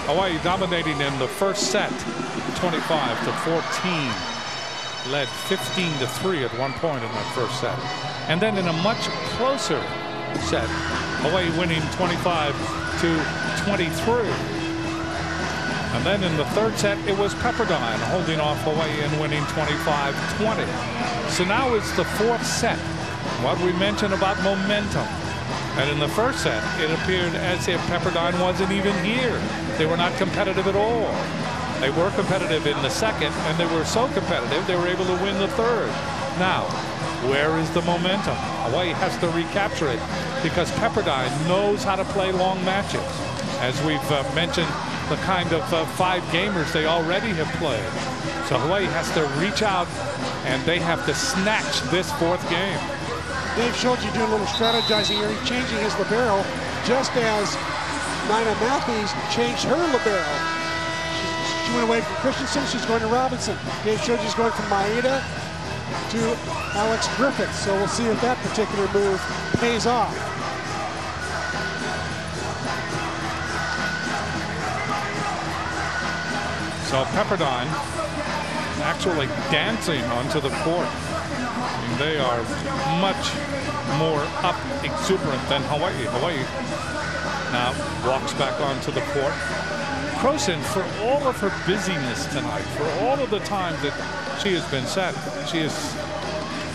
Hawaii dominating in the first set, 25-14. Led 15-3 at one point in that first set. And then in a much closer set, Hawaii winning 25-23. And then in the third set, it was Pepperdine holding off Hawaii and winning 25-20. So now it's the fourth set. What we mentioned about momentum. And in the first set, it appeared as if Pepperdine wasn't even here. They were not competitive at all. They were competitive in the second, and they were so competitive they were able to win the third. Now, where is the momentum? Hawaii has to recapture it because Pepperdine knows how to play long matches. As we've mentioned, the kind of 5 gamers they already have played. So Hawaii has to reach out, and they have to snatch this fourth game. Dave showed you doing a little strategizing here. He's changing his libero just as Nina Matthews changed her libero. She went away from Christensen. She's going to Robinson. Dave showed she's going from Maeda to Alex Griffith. So we'll see if that particular move pays off. So Pepperdine actually dancing onto the court. I mean, they are much more up exuberant than Hawaii. Hawaii now walks back onto the court. Croson, for all of her busyness tonight, for all of the time that she has been set, she is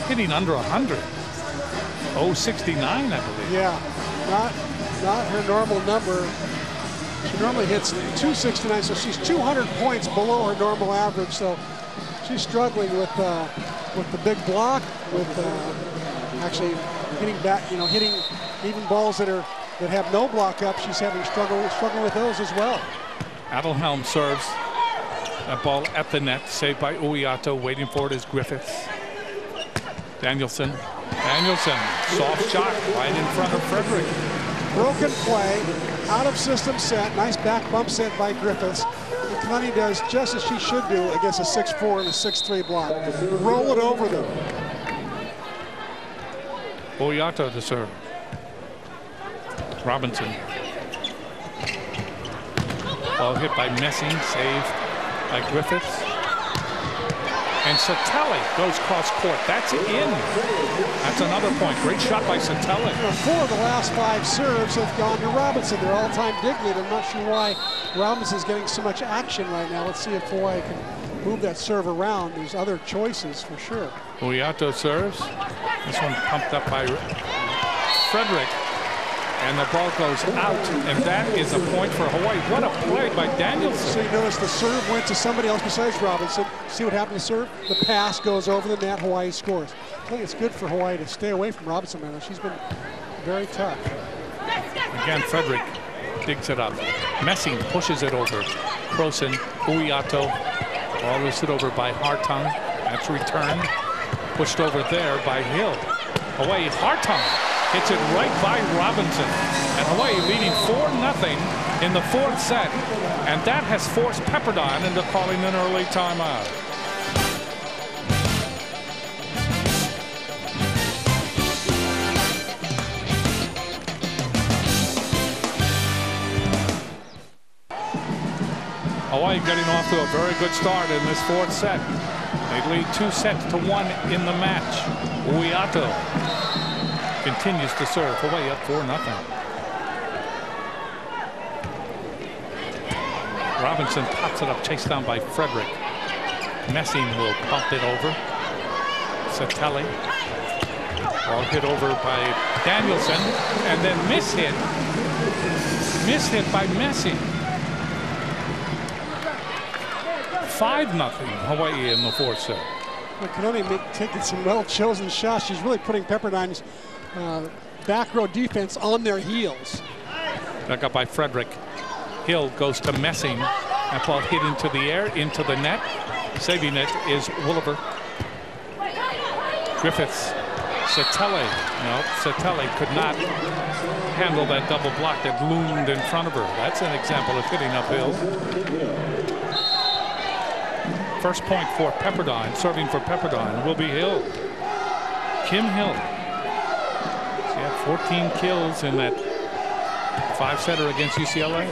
hitting under 100. 069, I believe. Yeah, not her normal number. She normally hits 269, so she's 200 points below her normal average. So she's struggling with the big block, with actually hitting back, hitting even balls that have no block up. She's having struggle with those as well. Adelhelm serves that ball at the net, saved by Uiato. Waiting for it is Griffiths. Danielson, soft shot right in front of Frederick. Broken play, out of system set, nice back bump set by Griffiths. And Connie does just as she should do against a 6'4" and a 6'3" block. Roll it over them. Uiato to serve. Robinson. Ball hit by Messing, saved by Griffiths. And Sattelli goes cross court. That's in. That's another point. Great shot by Sattelli. 4 of the last 5 serves have gone to Robinson. They're all-time dig lead. I'm not sure why Robinson's getting so much action right now. Let's see if Hawaii can move that serve around. There's other choices for sure. Uiato serves. This one pumped up by Frederick. And the ball goes out, and that is a point for Hawaii. What a play by Danielson. So you notice the serve went to somebody else besides Robinson. See what happened to serve? The pass goes over the net. Hawaii scores. I think it's good for Hawaii to stay away from Robinson, man. She's been very tough. Again, Frederick digs it up. Messing pushes it over. Croson, Uiato. Ball is hit over by Hartung. That's returned. Pushed over there by Hill. Hawaii, Hartung hits it right by Robinson. And Hawaii leading 4-0 in the fourth set. And that has forced Pepperdine into calling an early timeout. Hawaii getting off to a very good start in this fourth set. They lead 2-1 in the match. Uiato continues to serve. Hawaii up 4-0. Robinson pops it up, chased down by Frederick. Messing will pump it over. Sattelli. Ball hit over by Danielson, and then mishit by Messing. 5-0 Hawaii in the fourth set. Kanone taking some well-chosen shots. She's really putting Pepperdine's back row defense on their heels. Back up by Frederick. Hill goes to Messing. That ball hit into the air, into the net. Saving it is Wolliver. Griffiths. Sattelli. No, Sattelli could not handle that double block that loomed in front of her. That's an example of hitting uphill. First point for Pepperdine, serving for Pepperdine, will be Hill. Kim Hill. She had 14 kills in that 5-setter against UCLA.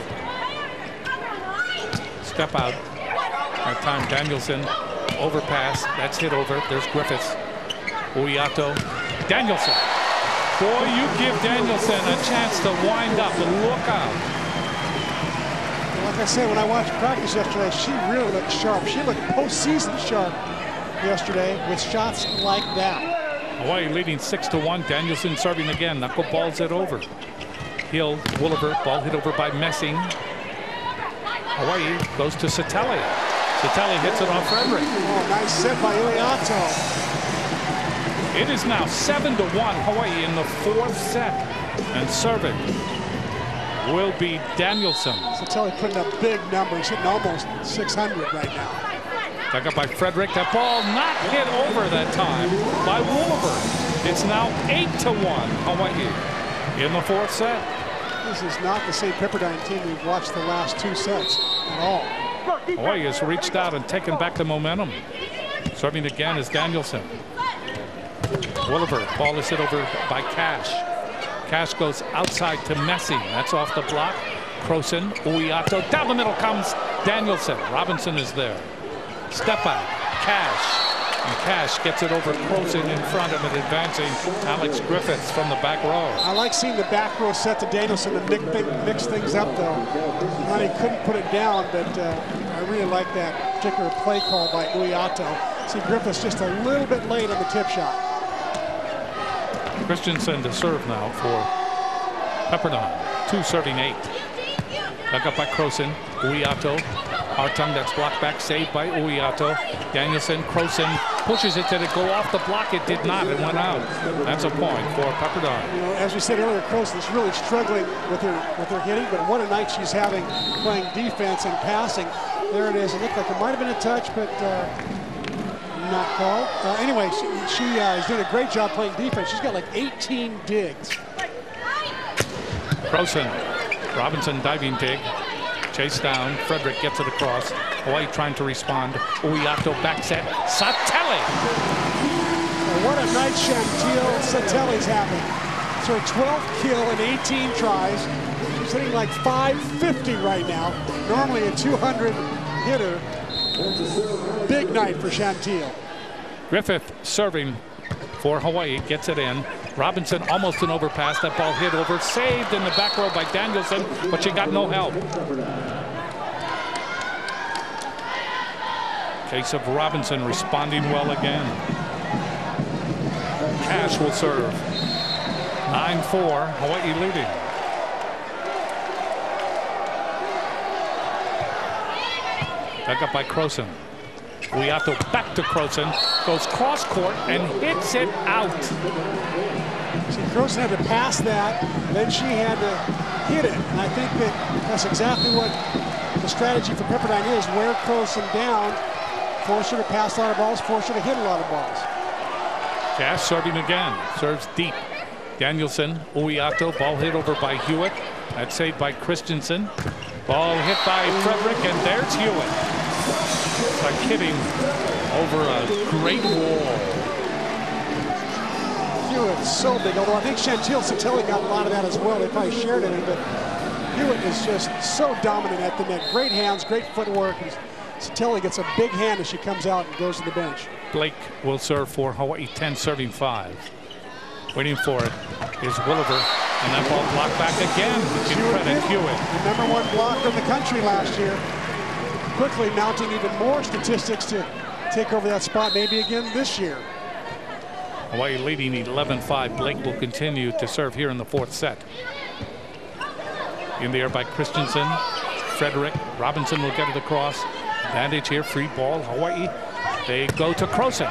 step out. That time Danielson overpass. That's hit over. There's Griffiths. Uyato. Danielson. Boy, you give Danielson a chance to wind up and look out. Like I said, when I watched practice yesterday, she really looked sharp. She looked postseason sharp yesterday with shots like that. Hawaii leading 6-1. Danielson serving again. Knuckleballs it over. Hill, Woolever, ball hit over by Messing. Hawaii goes to Satelli. Satelli hits it on Frederick. Oh, nice set by Uyato. It is now 7-1 Hawaii in the fourth set. And serving will be Danielson. Satelli putting up big numbers, hitting almost 600 right now. Dug up by Frederick. That ball not hit over that time by Woolever. It's now 8-1 Hawaii in the fourth set. This is not the same Pepperdine team we've watched the last two sets at all. Hawaii has reached out and taken back the momentum. Serving again is Danielson. Woolever, ball is hit over by Cash. Cash goes outside to Messing. That's off the block. Croson, Uyato. Down the middle comes Danielson. Robinson is there. Step out. Cash. And Cash gets it over Croson in front of it, advancing Alex Griffiths from the back row. I like seeing the back row set to Danielson to mix things up, though. He couldn't put it down, but I really like that particular play call by Uyato. See Griffiths just a little bit late on the tip shot. Christensen to serve now for Pepperdine. 2 serving 8. Dug up by Croson. Uyato. Hartung, that's blocked back, saved by Uyato. Danielson, Croson pushes it. Did it go off the block? It did not. It went out. That's a point for Pepperdine. You know, as we said earlier, Croson's really struggling with her hitting, but what a night she's having playing defense and passing. There it is. It looked like it might have been a touch, but not called. Anyway, she is doing a great job playing defense. She's got like 18 digs. Croson, Robinson diving dig. Chase down. Frederick gets it across. Hawaii trying to respond. Uyato back set. Satelli. What a night Chantil Satelli's having. It's her 12th kill in 18 tries. She's hitting like 550 right now. Normally a 200 hitter. Big night for Chantil. Griffith serving for Hawaii. Gets it in. Robinson almost an overpass. That ball hit over. Saved in the back row by Danielson, but she got no help. Case of Robinson responding well again. Cash will serve. 9-4, Hawaii leading. Dug up by Croson. Uyato back to Croson, goes cross court and hits it out. See, Croson had to pass that, then she had to hit it. And I think that's exactly what the strategy for Pepperdine is. Wear Croson down, force her to pass a lot of balls, force her to hit a lot of balls. Cash serving again, serves deep. Danielson, Uyato, ball hit over by Hewitt. That's saved by Christensen. Ball hit by Frederick, and there's Hewitt. It's like hitting over a great wall. Hewitt's so big, although I think Chantil Satelli got a lot of that as well. They probably shared it, but Hewitt is just so dominant at the net. Great hands, great footwork. Satelli gets a big hand as she comes out and goes to the bench. Blake will serve for Hawaii, 10 serving 5. Waiting for it is Woolever, and that ball blocked back again. Give credit Hewitt. The #1 blocker in the country last year. Quickly mounting even more statistics to take over that spot maybe again this year. Hawaii leading 11-5. Blake will continue to serve here in the fourth set. In the air by Christensen. Frederick. Robinson will get it across. Advantage here, free ball, Hawaii. They go to Croson.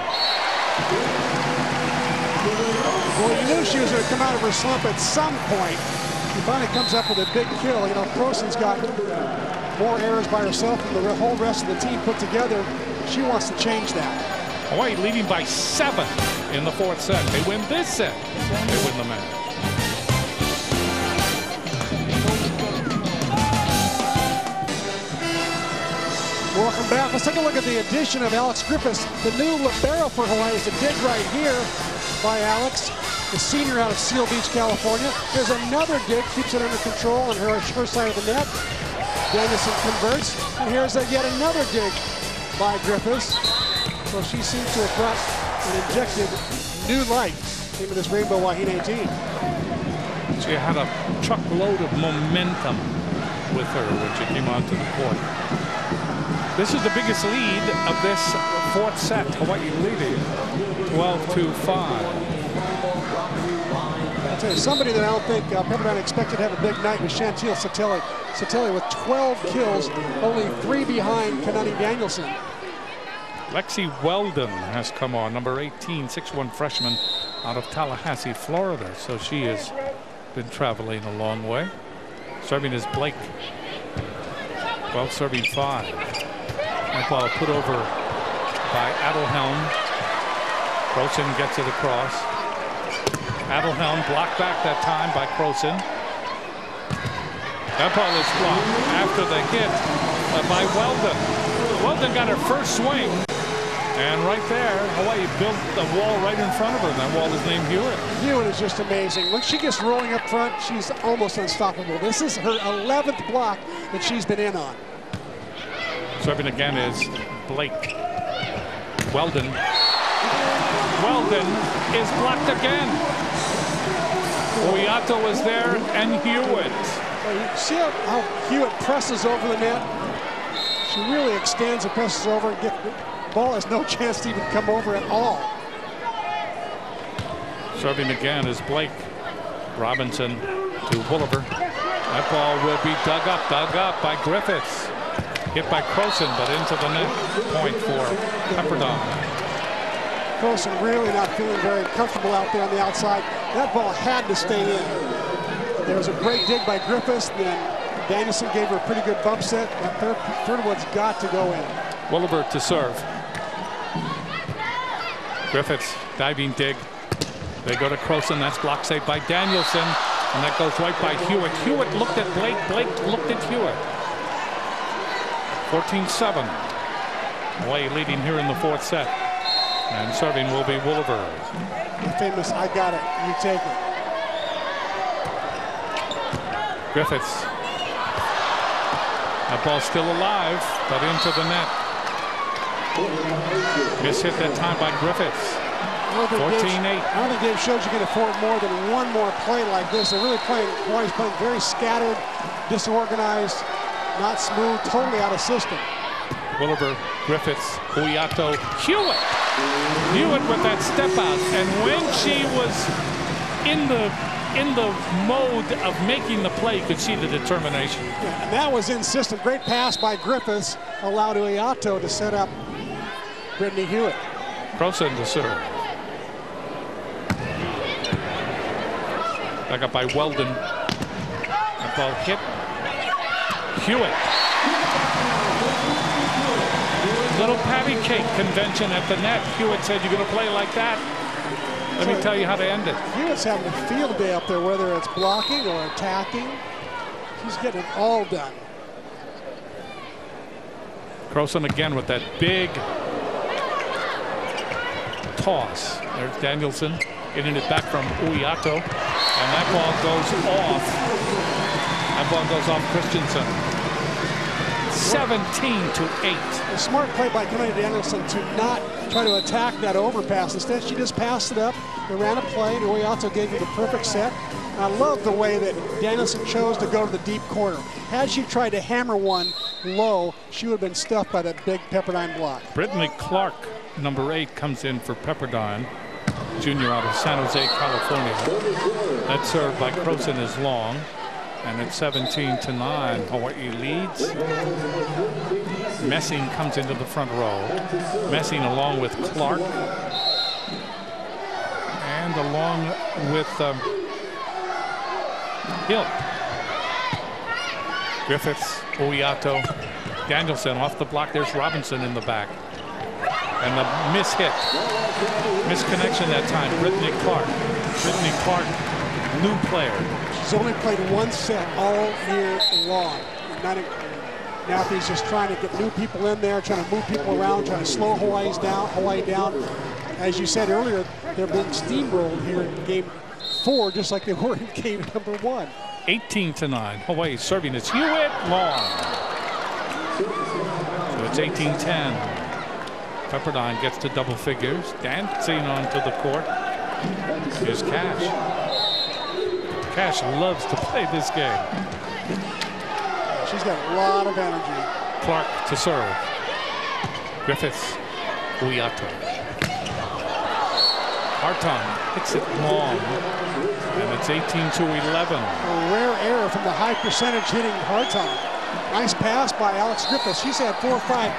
Well, you knew she was going to come out of her slump at some point. She finally comes up with a big kill. You know, Croson's got more errors by herself than the whole rest of the team put together. She wants to change that. Hawaii leading by 7 in the fourth set. They win this set. They win the match. Welcome back. Let's take a look at the addition of Alex Griffiths. The new libero for Hawaii is a dig right here by Alex, the senior out of Seal Beach, California. There's another dig, keeps it under control on her side of the net. Danielson converts, and here's yet another dig by Griffiths. So she seems to have brought and injected new life into this Rainbow Wahine team. She had a truckload of momentum with her when she came onto the court. This is the biggest lead of this fourth set. Hawaii leading 12-5. I'll tell you, somebody that I don't think Pepperdine expected to have a big night was Chantil Satelli. Satelli with 12 kills, only 3 behind Kanani Danielson. Lexi Weldon has come on, number 18, 6'1" freshman out of Tallahassee, Florida. So she has been traveling a long way. Serving is Blake. Well, serving 5. That ball put over by Adelhelm. Croson gets it across. Adelhelm blocked back that time by Croson. That ball is blocked after the hit by Weldon. Weldon got her first swing. And right there, Hawaii built a wall right in front of her. That wall is named Hewitt. Hewitt is just amazing. When she gets rolling up front, she's almost unstoppable. This is her 11th block that she's been in on. Serving again is Blake. Weldon. Weldon is blocked again. Oyato is there and Hewitt. Well, you see how Hewitt presses over the net? She really extends and presses over and gets the ball has no chance to even come over at all. Serving again is Blake. Robinson to Woolever. That ball will be dug up by Griffiths. Hit by Croson, but into the net. Point for Pepperdine. Croson really not feeling very comfortable out there on the outside. That ball had to stay in. There was a great dig by Griffiths. Then Danielson gave her a pretty good bump set. That third one's got to go in. Woolever to serve. Griffiths diving dig. They go to Croson. That's block saved by Danielson. And that goes right by Hewitt. Hewitt looked at Blake. Blake looked at Hewitt. 14-7. Hawaii leading here in the fourth set. And serving will be Woolever. The famous, I got it, you take it. Griffiths. That ball's still alive, but into the net. Miss hit that time by Griffiths. 14-8. I don't think Dave showed you can afford more than one more play like this. They're really playing, Hawaii's playing very scattered, disorganized, not smooth, totally out of system. Woolever, Griffiths, Oyato, Hewitt. Hewitt with that step out. And when she was in the mode of making the play, you could see the determination. Yeah, and that was in system. Great pass by Griffiths, allowed Oyato to set up Brittany Hewitt. Croson to serve. Back up by Weldon. That ball hit. Hewitt. Little patty cake convention at the net. Hewitt said, "You're going to play like that? Let me tell you how to end it." Hewitt's having a field day up there, whether it's blocking or attacking. She's getting it all done. Croson again with that big toss. There's Danielson getting it back from Oyato. And that ball goes off. That ball goes off Christensen. 17-8. A smart play by Kanani Danielson to not try to attack that overpass. Instead, she just passed it up. They ran a play, and Oyato gave you the perfect set. And I love the way that Danielson chose to go to the deep corner. Had she tried to hammer one low, she would have been stuffed by that big Pepperdine block. Brittany Clark, number 8, comes in for Pepperdine. Junior out of San Jose, California. That served by Croson is long. And it's 17-9. Hawaii leads. Messing comes into the front row. Messing along with Clark. And along with Hill. Griffiths, Oyato, Danielson off the block. There's Robinson in the back. And the miss hit. Misconnection that time. Brittany Clark. Brittany Clark, new player. She's only played one set all year long. Matthew's just trying to get new people in there, trying to move people around, trying to slow Hawaii down. As you said earlier, they're being steamrolled here in game 4, just like they were in game number 1. 18-9. Hawaii serving. It's Hewitt long. It's 18-10. Pepperdine gets to double figures, dancing onto the court. Here's Cash. Cash loves to play this game. She's got a lot of energy. Clark to serve. Griffiths. Uyato. Hartung hits it long. And it's 18-11. A rare error from the high percentage hitting Hartung. Nice pass by Alex Griffiths. She's had 4 or 5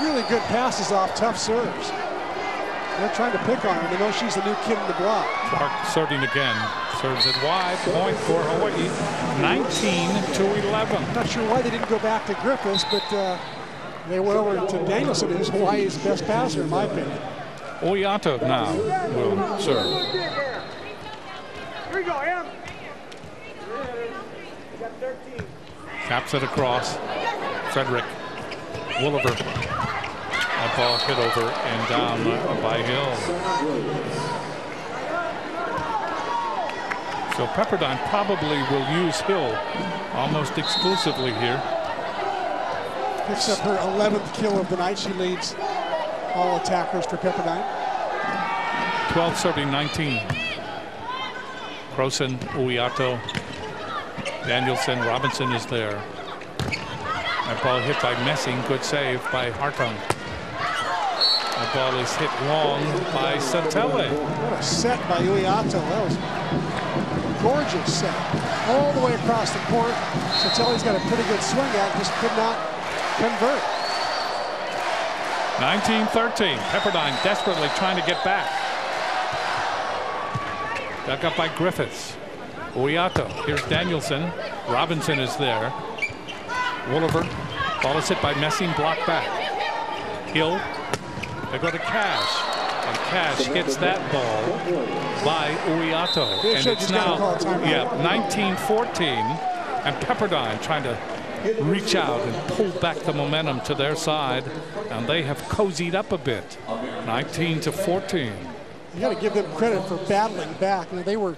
really good passes off tough serves. They're trying to pick on her. They know she's the new kid in the block. Clark serving again. Serves it wide. Point for Hawaii. 19-11. Not sure why they didn't go back to Griffiths, but they went over to Danielson, who's Hawaii's best passer, in my opinion. Uyato now will serve. Here we go, Em. Taps it across. Frederick. Wolliver. That ball hit over and down by Hill. So Pepperdine probably will use Hill almost exclusively here. Picks up her 11th kill of the night. She leads all attackers for Pepperdine. 12 serving 19. Croson, Uyato, Danielson, Robinson is there. That ball hit by Messing. Good save by Hartung. That ball is hit long by Satele. What a set by Uyato. That was a gorgeous set. All the way across the court. Satele's got a pretty good swing at it, just could not convert. 19-13. Pepperdine desperately trying to get back. Dug up by Griffiths. Uyato. Here's Danielson. Robinson is there. Wolliver. Ball is hit by Messing. Blocked back. Hill. They go to Cash. And Cash gets that ball by Uyato. And it's now 19-14. And Pepperdine trying to reach out and pull back the momentum to their side. And they have cozied up a bit. 19-14. You got to give them credit for battling back. You know, they were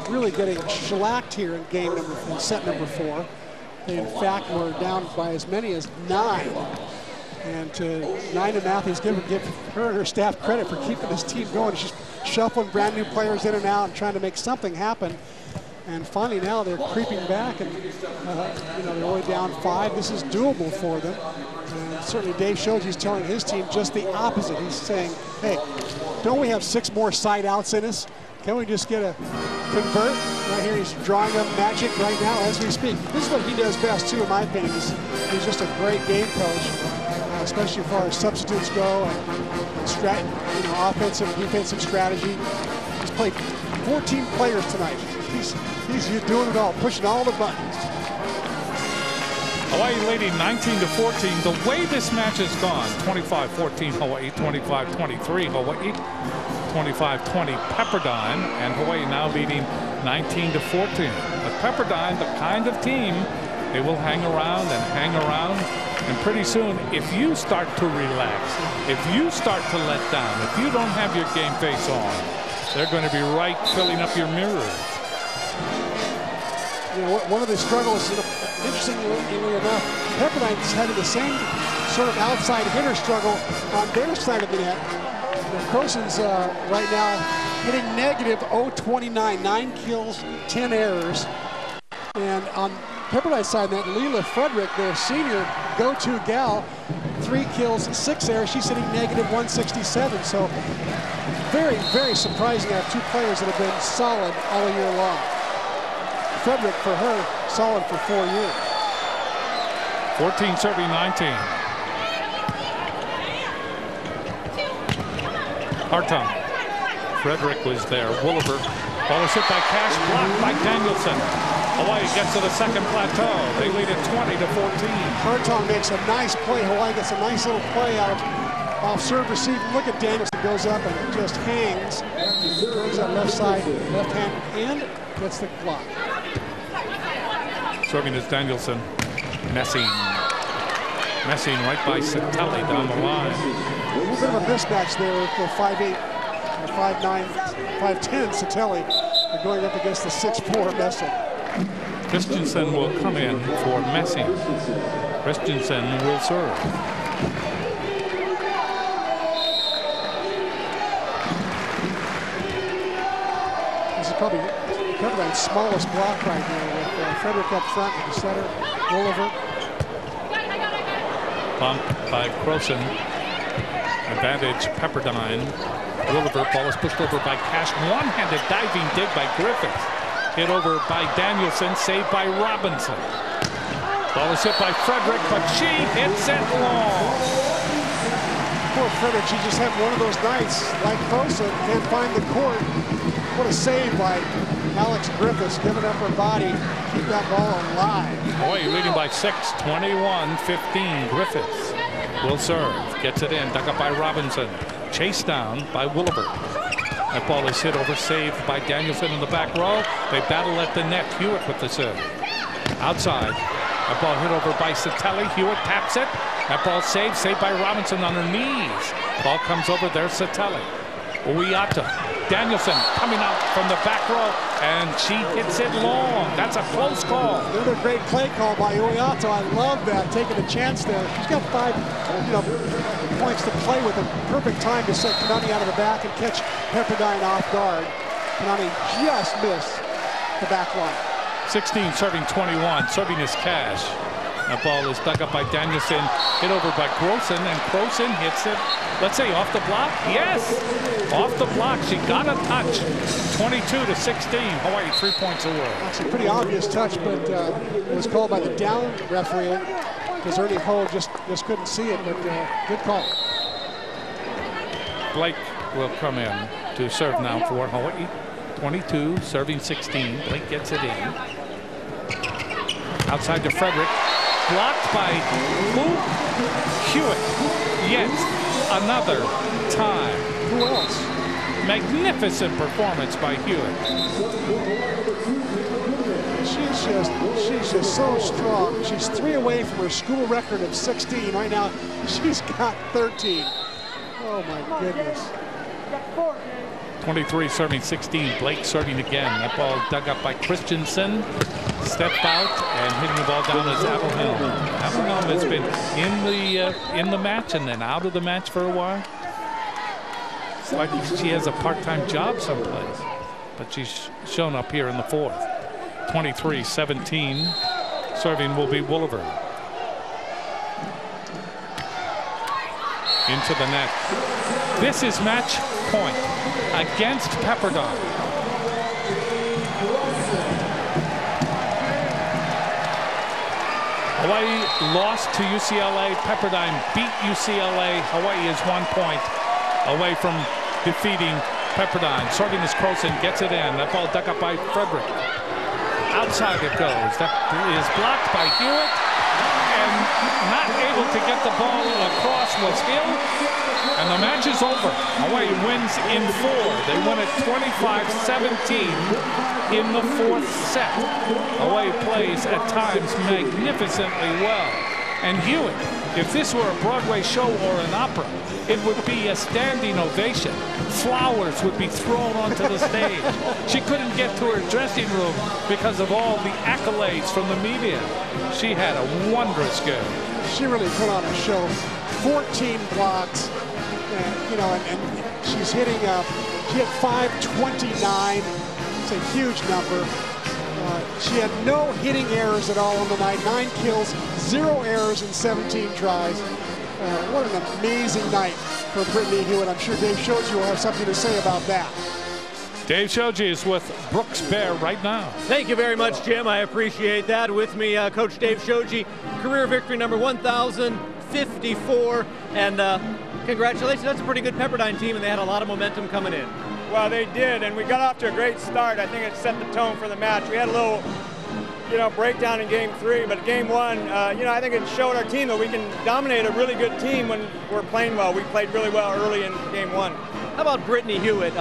really getting shellacked here in set number 4. They in fact were down by as many as 9. And to Nina Matthews, give her and her staff credit for keeping this team going. She's shuffling brand new players in and out and trying to make something happen. And finally now they're creeping back, and they're only down 5. This is doable for them. And certainly Dave Shoji's telling his team just the opposite. He's saying, hey, don't we have 6 more side outs in us? Can we just get a convert? Right here, he's drawing up magic right now as we speak. This is what he does best too, in my opinion. He's just a great game coach, especially as far as substitutes go and offensive and defensive strategy. He's played 14 players tonight. He's doing it all, pushing all the buttons. Hawaii leading 19-14. The way this match has gone, 25-14 Hawaii, 25-23 Hawaii, 25-20 Pepperdine, and Hawaii now leading 19-14. But Pepperdine, the kind of team, they will hang around and hang around. And pretty soon, if you start to relax, if you start to let down, if you don't have your game face on, they're going to be right filling up your mirrors. You know, one of the struggles, interestingly enough, Pepperdine's having the same sort of outside hitter struggle on their side of the net. Croson's right now hitting negative .029, 9 kills, 10 errors. And on Pepperdine's side of the net, Leila Frederick, their senior go-to gal, 3 kills, 6 errors. She's hitting negative .167. So very, very surprising to have 2 players that have been solid all year long. Frederick, for her, solid for 4 years. 14 serving 19. Hartung. Frederick was there. Wolliver. Ball is hit by Cash, blocked by Danielson. Hawaii gets to the second plateau. They lead it 20-14. Hartung makes a nice play. Hawaii gets a nice little play out off serve receive. Look at Danielson, goes up and just hangs. Throws that left side, left hand, and gets the block. Serving is Danielson. Messing right by Satele down the line. A little bit of a mismatch there with the 5'8", 5'9", 5'10" Satele going up against the 6'4" Messing. Christensen will come in for Messing. Christensen will serve. is probably Pepperdine's smallest block right here with Frederick up front with the setter, Oliver. Bump by Croson. Advantage Pepperdine. Oliver, ball is pushed over by Cash. One-handed diving dig by Griffith. Hit over by Danielson, saved by Robinson. Ball is hit by Frederick, but she hits it long. Poor Frederick, she just had one of those nights like Croson, can't find the court. What a save by Alex Griffiths, giving up her body, keep that ball alive. Hawaii leading by 6, 21-15. Griffiths will serve, gets it in, dug up by Robinson, chased down by Williver. That ball is hit over, saved by Danielson in the back row. They battle at the net. Hewitt with the serve. Outside. That ball hit over by Satelli. Hewitt taps it. That ball saved by Robinson on her knees. Ball comes over there, Satelli. Uiata. Danielson coming out from the back row, and she hits it long. That's a close call. Another great play call by Uiata. I love that, taking a chance there. She's got 5, points to play with. A perfect time to set Kanani out of the back and catch Pepperdine off guard. Kanani just missed the back line. 16 serving 21. Serving is Cash. That ball is dug up by Danielson, hit over by Croson, and Croson hits it, let's say, off the block. Yes, off the block. She got a touch. 22-16. Hawaii 3 points away. Actually, pretty obvious touch, but it was called by the down referee because Ernie Ho just couldn't see it, but good call. Blake will come in to serve now for Hawaii. 22, serving 16. Blake gets it in. Outside to Frederick. Blocked by Hewitt. Yet another time. Who else? Magnificent performance by Hewitt. She's just so strong. She's 3 away from her school record of 16. Right now, she's got 13. Oh my goodness. 23 serving 16. Blake serving again. That ball dug up by Christensen. Stepped out and hitting the ball down is Adelhelm. Adelhelm has been in the match and then out of the match for a while. It's like she has a part-time job someplace, but she's shown up here in the 4th. 23-17. Serving will be Wolliver. Into the net. This is match point against Pepperdine. Hawaii lost to UCLA. Pepperdine beat UCLA. Hawaii is 1 point away from defeating Pepperdine. Serving is Croson, gets it in. That ball dug up by Frederick. Outside it goes. That is blocked by Hewitt. And not able to get the ball across was Hill. And the match is over. Hawaii wins in 4. They win it 25-17 in the 4th set. Hawaii plays at times magnificently well. And Hewitt, if this were a Broadway show or an opera, it would be a standing ovation. Flowers would be thrown onto the stage. She couldn't get to her dressing room because of all the accolades from the media. She had a wondrous game. She really put on a show. 14 blocks, and she's hitting she hit 529. It's a huge number. She had no hitting errors at all on the night. 9 kills, 0 errors in 17 tries. What an amazing night for Brittany Hewitt. I'm sure Dave Shoji will have something to say about that. Dave Shoji is with Brooks Bear right now. Thank you very much, Jim. I appreciate that. With me, Coach Dave Shoji. Career victory number 1,054. And congratulations. That's a pretty good Pepperdine team, and they had a lot of momentum coming in. Well, they did, and we got off to a great start. I think it set the tone for the match. We had a little, breakdown in game 3, but game 1, I think it showed our team that we can dominate a really good team when we're playing well. We played really well early in game 1. How about Brittany Hewitt?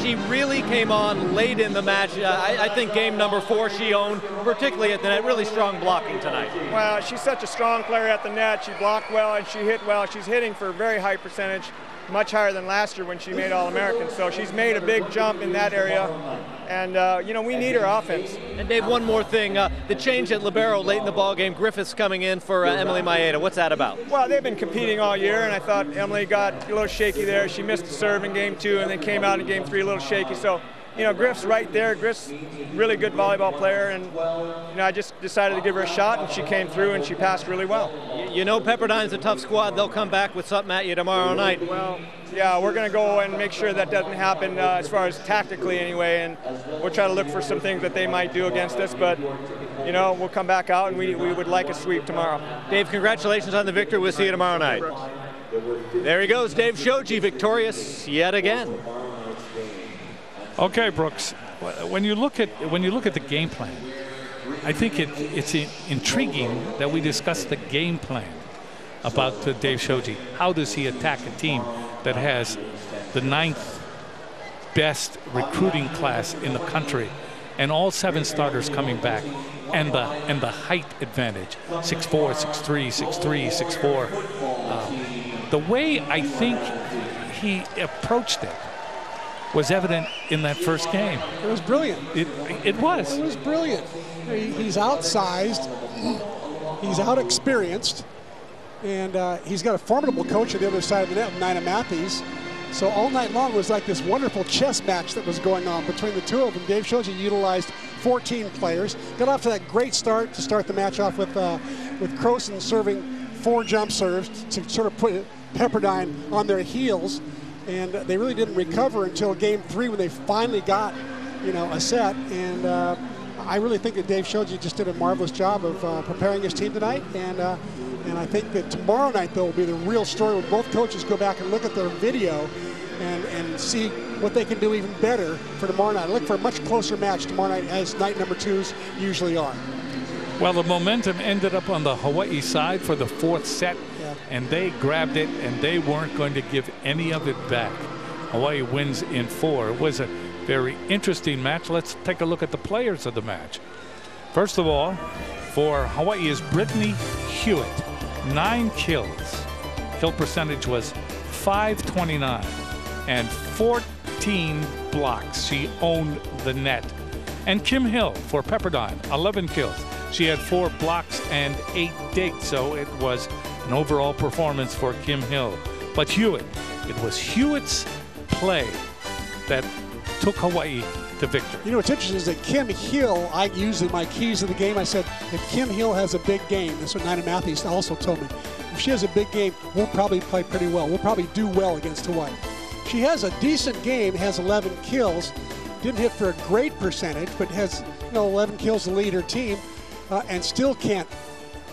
She really came on late in the match. I think game number 4 she owned, particularly at the net. Really strong blocking tonight. Well, she's such a strong player at the net. She blocked well and she hit well. She's hitting for a very high percentage, much higher than last year when she made All-American. So she's made a big jump in that area. And, we need her offense. And Dave, one more thing. The change at libero late in the ball game, Griffiths coming in for Emily Maeda. What's that about? Well, they've been competing all year, and I thought Emily got a little shaky there. She missed the serve in game 2 and then came out in game 3 a little shaky. So, you know, Griff's right there. Griff's really good volleyball player, and you know, I just decided to give her a shot, and she came through and she passed really well. You know, Pepperdine's a tough squad. They'll come back with something at you tomorrow night. Well, yeah, we're going to go and make sure that doesn't happen as far as tactically anyway, and we'll try to look for some things that they might do against us, but you know, we'll come back out, and we would like a sweep tomorrow. Dave, congratulations on the victory. We'll see you tomorrow night. There he goes, Dave Shoji, victorious yet again. Okay, Brooks. When you look at the game plan, I think it's intriguing that we discuss the game plan about Dave Shoji. How does he attack a team that has the 9th best recruiting class in the country, and all 7 starters coming back, and the height advantage, 6'4", 6'3", 6'3", 6'4". The way I think he approached it was evident in that first game. It was brilliant. It was. It was brilliant. He's outsized. He's out-experienced. And he's got a formidable coach on the other side of the net, Nina Matthews. So all night long was like this wonderful chess match that was going on between the two of them. Dave Shoji utilized 14 players. Got off to that great start to start the match off with Croson serving 4 jump serves to sort of put Pepperdine on their heels. And they really didn't recover until game 3 when they finally got, you know, a set. And I really think that Dave Shoji just did a marvelous job of preparing his team tonight. And I think that tomorrow night, though, will be the real story when both coaches go back and look at their video and see what they can do even better for tomorrow night. I look for a much closer match tomorrow night, as night number 2s usually are. Well, the momentum ended up on the Hawaii side for the 4th set, and they grabbed it, and they weren't going to give any of it back. Hawaii wins in 4. It was a very interesting match. Let's take a look at the players of the match. First of all, for Hawaii is Brittany Hewitt, 9 kills. Kill percentage was .529 and 14 blocks. She owned the net. And Kim Hill for Pepperdine, 11 kills. She had 4 blocks and 8 digs, so it was an overall performance for Kim Hill. But Hewitt, it was Hewitt's play that took Hawaii to victory. You know what's interesting is that Kim Hill, I used in my keys of the game, I said, if Kim Hill has a big game, that's what Nina Matthews also told me, if she has a big game, we'll probably play pretty well. We'll probably do well against Hawaii. She has a decent game, has 11 kills, didn't hit for a great percentage, but has 11 kills to lead her team, and still can't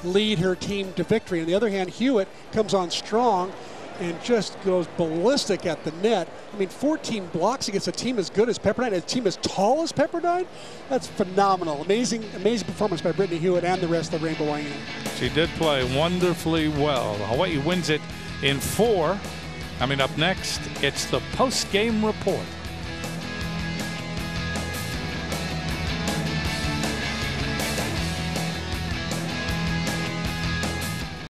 lead her team to victory. On the other hand, Hewitt comes on strong and just goes ballistic at the net. I mean, 14 blocks against a team as good as Pepperdine, a team as tall as Pepperdine. That's phenomenal. Amazing performance by Brittany Hewitt and the rest of the Rainbow Wahine. She did play wonderfully well. Hawaii wins it in 4. Coming up next, it's the post-game report.